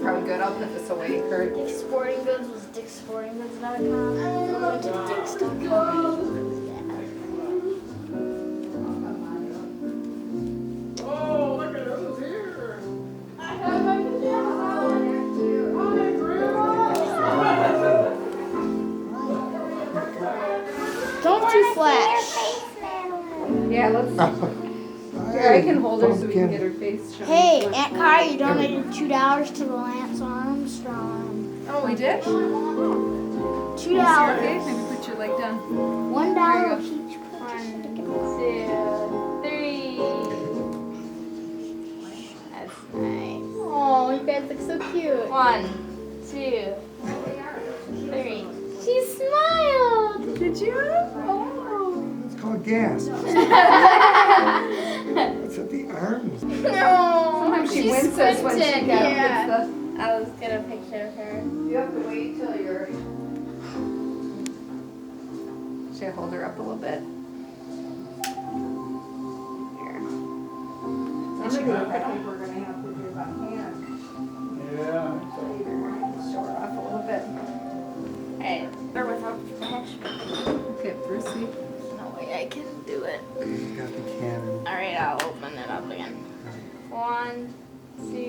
probably good. I'll put this away, Kurt. Dick's Sporting Goods was dicksportinggoods.com. We went to dicks.com. Oh, look at who's here. I have my pajamas on. Hi, Grandma. Don't too flash. Yeah, let's. Here, I can hold her so we can get her face shown. Hey, Aunt Car, you donated $2 to the Lance Armstrong. Oh, we did? $2. Okay, maybe put your leg down. $1 each. 1, 2, 3. That's nice. Oh, you guys look so cute. 1, 2, 3. She smiled. Did you? Oh. It's called gas. It's at the arms. No. Sometimes she winces when she squinted, gets yeah. the. I was gonna picture of her. You have to wait till you're. Should I hold her up a little bit? Here. And she I think we're gonna have to do about hand. Yeah. Show her off a little bit. Alright, or without flash. Okay, Brucey. No way I can do it. Got the cannon. Alright, I'll open it up again. 1, 2,